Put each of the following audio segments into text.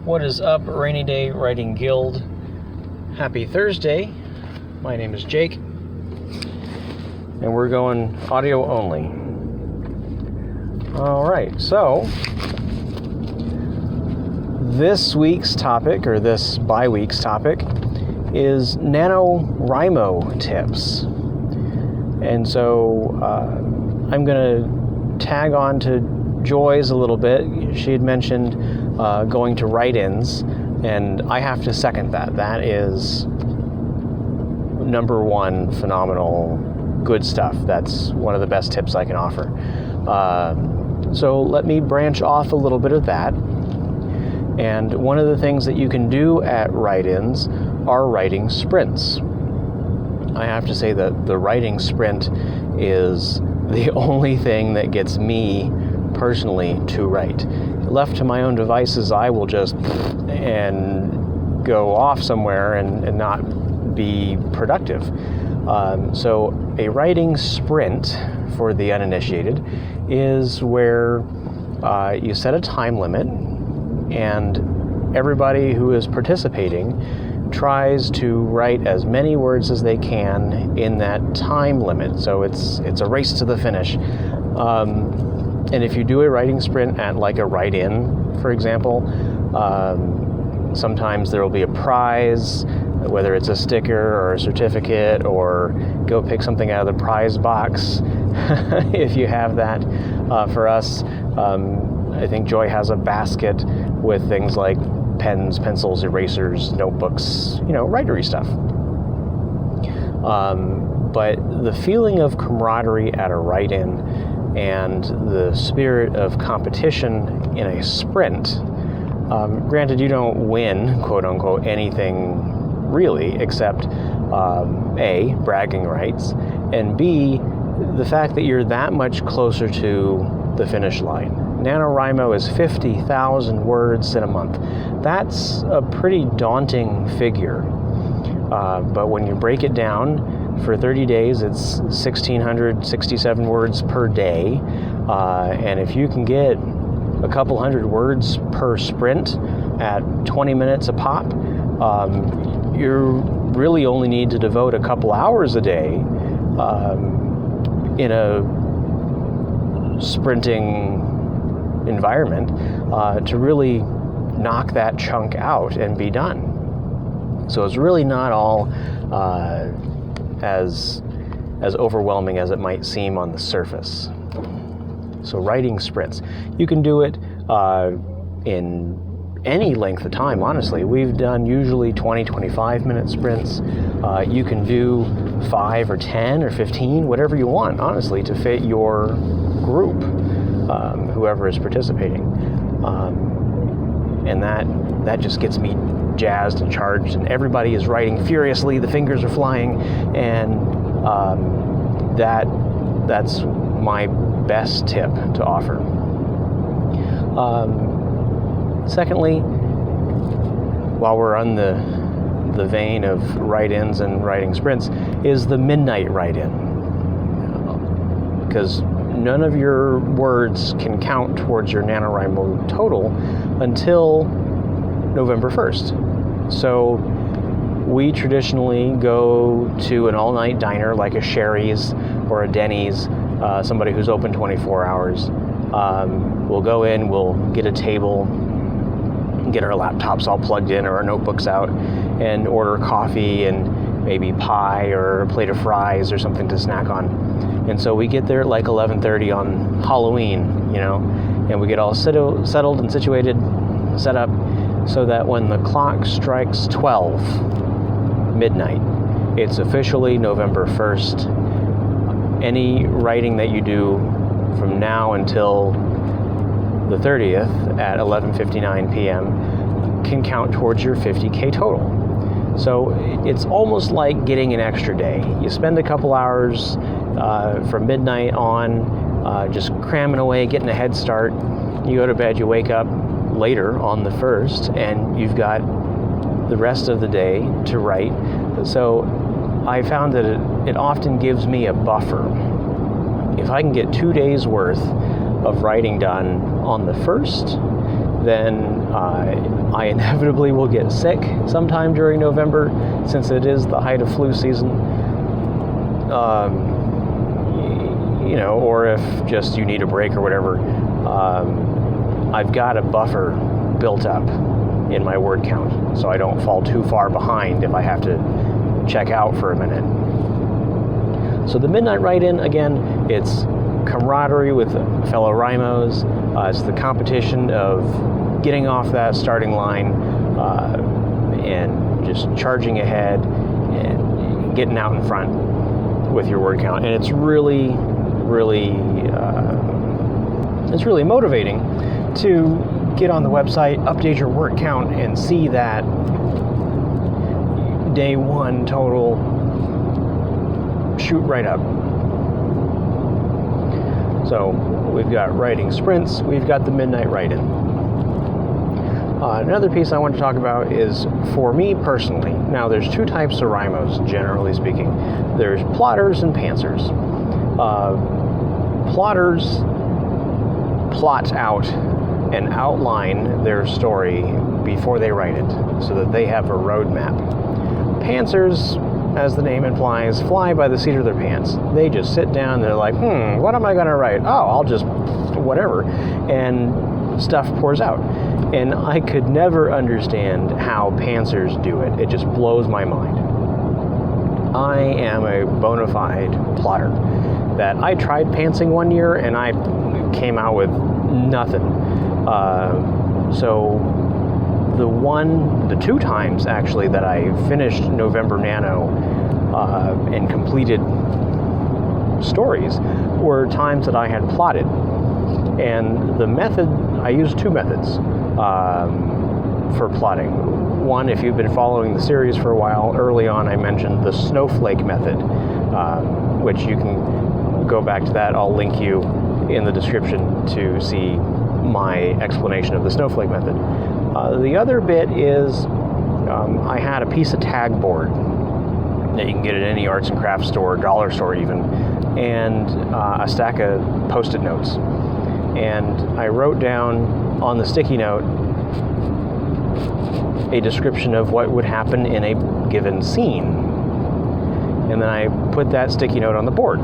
What is up, Rainy Day Writing Guild? Happy Thursday. My name is Jake, and we're going audio only. Alright, so this week's topic, or this bi-week's topic, is NaNoWriMo tips. And so I'm going to tag on to Joy's a little bit. She had mentioned going to write-ins, and I have to second that. That is number one, phenomenal, good stuff. That's one of the best tips I can offer. So let me branch off a little bit of that. And one of the things that you can do at write-ins are writing sprints. I have to say that the writing sprint is the only thing that gets me personally to write. Left to my own devices, I will just and go off somewhere and not be productive. So a writing sprint, for the uninitiated, is where you set a time limit, and everybody who is participating tries to write as many words as they can in that time limit. So it's a race to the finish. And if you do a writing sprint at like a write-in, for example, sometimes there will be a prize, whether it's a sticker or a certificate, or go pick something out of the prize box if you have that. For us, I think Joy has a basket with things like pens, pencils, erasers, notebooks, writery stuff. But the feeling of camaraderie at a write-in and the spirit of competition in a sprint, granted you don't win, quote unquote, anything really except A, bragging rights, and B, the fact that you're that much closer to the finish line. NaNoWriMo is 50,000 words in a month. That's a pretty daunting figure, but when you break it down, for 30 days, it's 1,667 words per day. And if you can get a couple hundred words per sprint at 20 minutes a pop, you really only need to devote a couple hours a day in a sprinting environment to really knock that chunk out and be done. So it's really not all as overwhelming as it might seem on the surface. So writing sprints, you can do it in any length of time, honestly. We've done usually 20-25 minute sprints. You can do 5 or 10 or 15, whatever you want, honestly, to fit your group, whoever is participating. And that just gets me jazzed and charged, and everybody is writing furiously, the fingers are flying, and that's my best tip to offer. Secondly, while we're on the vein of write-ins and writing sprints, is the midnight write-in, because none of your words can count towards your NaNoWriMo total until November 1st. So we traditionally go to an all-night diner like a Sherry's or a Denny's, somebody who's open 24 hours. We'll go in, we'll get a table, get our laptops all plugged in or our notebooks out, and order coffee and maybe pie or a plate of fries or something to snack on. And so we get there at like 11:30 on Halloween, and we get all settled and situated, set up, so that when the clock strikes 12 midnight, it's officially November 1st. Any writing that you do from now until the 30th at 11:59 p.m. can count towards your 50K total. So it's almost like getting an extra day. You spend a couple hours from midnight on just cramming away, getting a head start. You go to bed, you wake up later on the 1st, and you've got the rest of the day to write. So I found that it often gives me a buffer. If I can get 2 days worth of writing done on the 1st, then I inevitably will get sick sometime during November, since it is the height of flu season. You know, or if just you need a break or whatever, I've got a buffer built up in my word count, so I don't fall too far behind if I have to check out for a minute. So the Midnight Write-In, again, it's camaraderie with fellow Rhymos. It's the competition of getting off that starting line and just charging ahead and getting out in front with your word count. And it's really motivating to get on the website, update your word count, and see that day one total shoot right up. So we've got writing sprints, we've got the Midnight Write-In. Another piece I want to talk about is, for me personally, now there's two types of Rhymos, generally speaking. There's plotters and pantsers. Plotters plot out and outline their story before they write it, so that they have a roadmap. Pantsers, as the name implies, fly by the seat of their pants. They just sit down, they're like, what am I going to write? Oh, I'll just whatever. And stuff pours out. And I could never understand how pantsers do it. It just blows my mind. I am a bona fide plotter. That I tried pantsing one year and I came out with nothing. So the two times actually that I finished November Nano and completed stories were times that I had plotted. And the method, I used two methods for plotting. One, if you've been following the series for a while, early on I mentioned the snowflake method, which you can go back to that. I'll link you in the description to see my explanation of the snowflake method. The other bit is I had a piece of tag board that you can get at any arts and crafts store, dollar store even, and a stack of Post-it notes. And I wrote down on the sticky note a description of what would happen in a given scene. And then I put that sticky note on the board.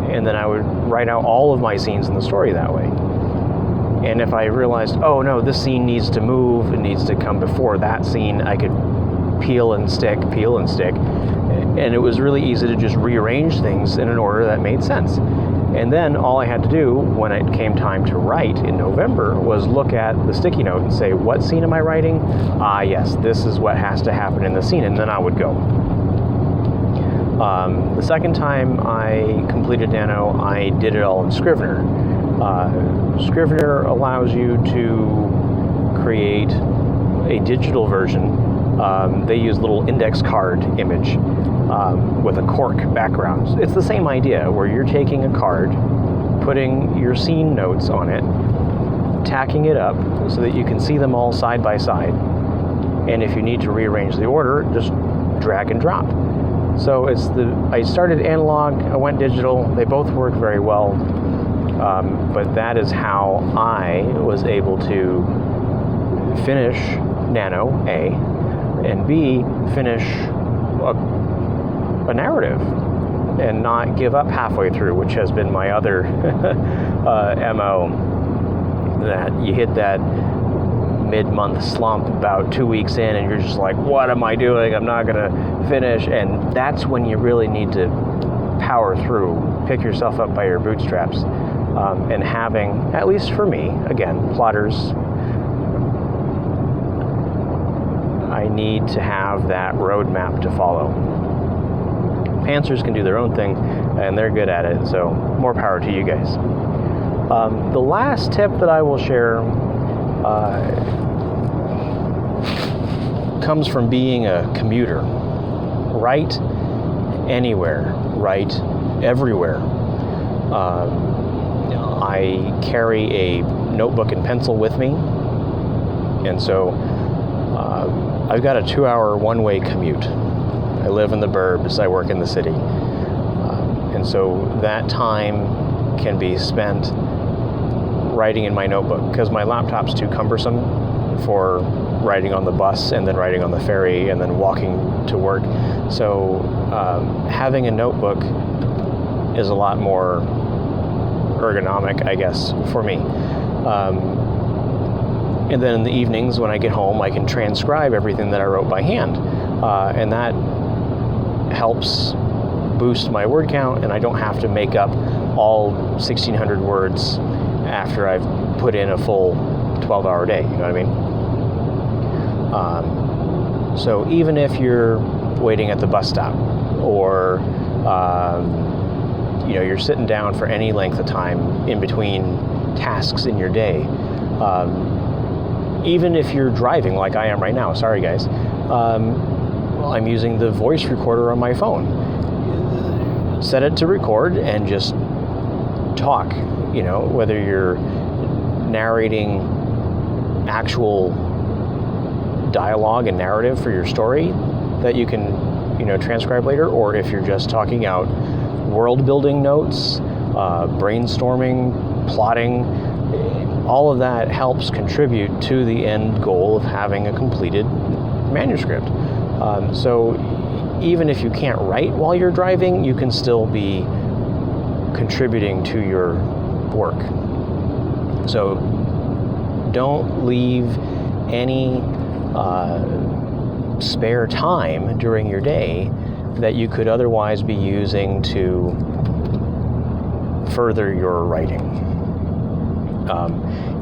And then I would write out all of my scenes in the story that way. And if I realized, oh no, this scene needs to move, it needs to come before that scene, I could peel and stick. And it was really easy to just rearrange things in an order that made sense. And then all I had to do when it came time to write in November was look at the sticky note and say, what scene am I writing? Yes, this is what has to happen in the scene, and then I would go. The second time I completed Nano, I did it all in Scrivener. Scrivener allows you to create a digital version. They use a little index card image with a cork background. It's the same idea, where you're taking a card, putting your scene notes on it, tacking it up so that you can see them all side by side. And if you need to rearrange the order, just drag and drop. So I started analog, I went digital, they both work very well, but that is how I was able to finish Nano, A, and B, finish a narrative and not give up halfway through, which has been my other MO, that you hit that mid-month slump about 2 weeks in and you're just like, what am I doing? I'm not gonna finish. And that's when you really need to power through, pick yourself up by your bootstraps, and having, at least for me, again, plotters, I need to have that roadmap to follow. Pantsers can do their own thing and they're good at it, so more power to you guys. The last tip that I will share comes from being a commuter. Write anywhere, write everywhere. I carry a notebook and pencil with me, and so I've got a 2-hour one-way commute. I live in the burbs, I work in the city, and so that time can be spent writing in my notebook because my laptop's too cumbersome for writing on the bus and then writing on the ferry and then walking to work. So having a notebook is a lot more ergonomic, I guess, for me. And then in the evenings when I get home, I can transcribe everything that I wrote by hand. And that helps boost my word count, and I don't have to make up all 1,600 words after I've put in a full 12-hour day, you know what I mean? So even if you're waiting at the bus stop, or you're sitting down for any length of time in between tasks in your day, even if you're driving like I am right now, sorry guys, I'm using the voice recorder on my phone. Set it to record and just talk, whether you're narrating actual dialogue and narrative for your story that you can, transcribe later, or if you're just talking out world building notes, brainstorming, plotting, all of that helps contribute to the end goal of having a completed manuscript. So even if you can't write while you're driving, you can still be contributing to your work. So don't leave any spare time during your day that you could otherwise be using to further your writing.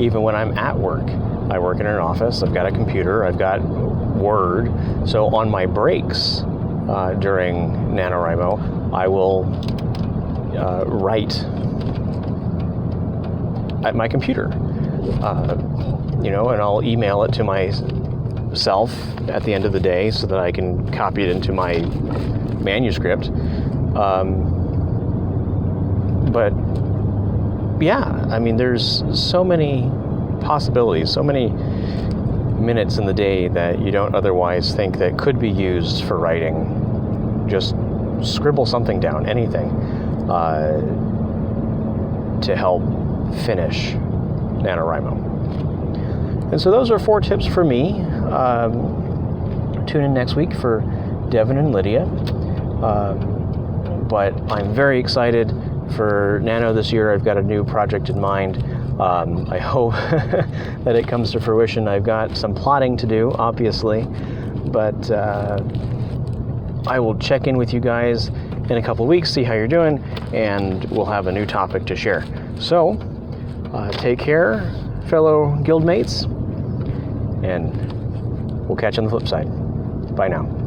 Even when I'm at work, I work in an office, I've got a computer, I've got Word, so on my breaks during NaNoWriMo, I will write at my computer, and I'll email it to myself at the end of the day so that I can copy it into my manuscript. But yeah, I mean, there's so many possibilities, so many minutes in the day that you don't otherwise think that could be used for writing. Just scribble something down, anything, to help finish NaNoWriMo. And so those are 4 tips for me. Tune in next week for Devin and Lydia. But I'm very excited for Nano this year. I've got a new project in mind. I hope that it comes to fruition. I've got some plotting to do, obviously, but I will check in with you guys in a couple of weeks, see how you're doing, and we'll have a new topic to share. So, take care, fellow guildmates, and we'll catch you on the flip side. Bye now.